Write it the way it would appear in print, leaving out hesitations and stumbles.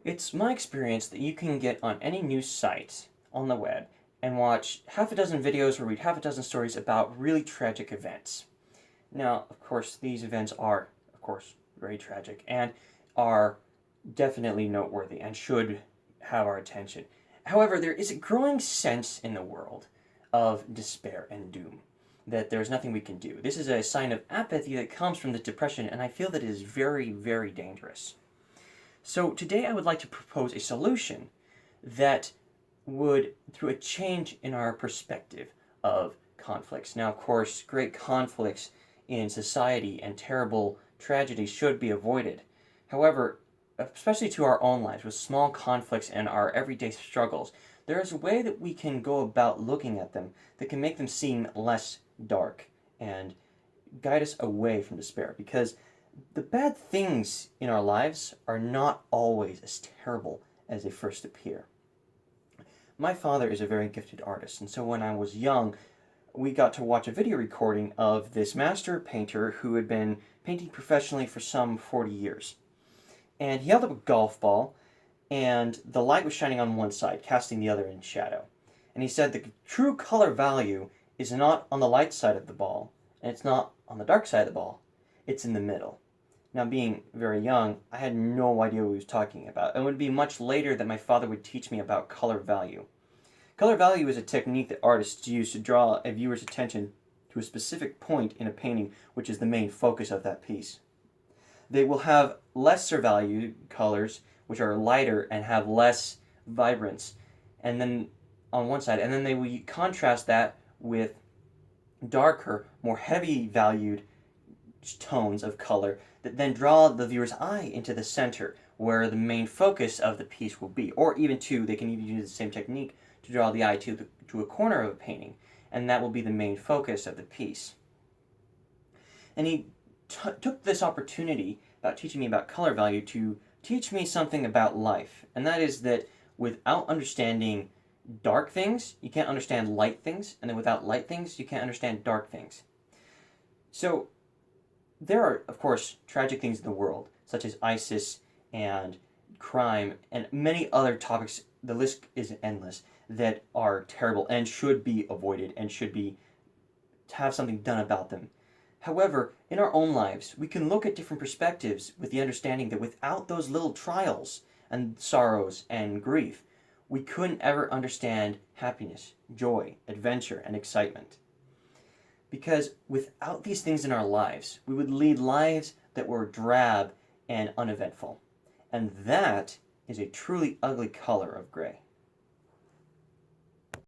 It's my experience that you can get on any news site on the web and watch half a dozen videos or read half a dozen stories about really tragic events. Now, of course, these events are, of course, very tragic and are definitely noteworthy and should have our attention. However, there is a growing sense in the world of despair and doom, that there's nothing we can do. This is a sign of apathy that comes from the depression, and I feel that it is very, very dangerous. So today I would like to propose a solution that would, through a change in our perspective of conflicts. Now, of course, great conflicts in society and terrible tragedies should be avoided. However, especially to our own lives, with small conflicts and our everyday struggles, there is a way that we can go about looking at them that can make them seem less dark and guide us away from despair. Because the bad things in our lives are not always as terrible as they first appear. My father is a very gifted artist, and so when I was young, we got to watch a video recording of this master painter who had been painting professionally for some 40 years. And he held up a golf ball, and the light was shining on one side, casting the other in shadow. And he said the true color value is not on the light side of the ball, and it's not on the dark side of the ball, it's in the middle. Now, being very young, I had no idea what he was talking about. It would be much later that my father would teach me about color value. Color value is a technique that artists use to draw a viewer's attention to a specific point in a painting, which is the main focus of that piece. They will have lesser value colors, which are lighter and have less vibrance, and then on one side, and then they will contrast that with darker, more heavy valued tones of color that then draw the viewer's eye into the center where the main focus of the piece will be. Or even they can even use the same technique to draw the eye to a corner of a painting, and that will be the main focus of the piece. And he took this opportunity about teaching me about color value to teach me something about life, and that is that without understanding dark things, you can't understand light things, and then without light things, you can't understand dark things. So there are, of course, tragic things in the world, such as ISIS and crime and many other topics, the list is endless, that are terrible and should be avoided and should be to have something done about them. However, in our own lives, we can look at different perspectives with the understanding that without those little trials and sorrows and grief, we couldn't ever understand happiness, joy, adventure, and excitement. Because without these things in our lives, we would lead lives that were drab and uneventful. And that is a truly ugly color of gray.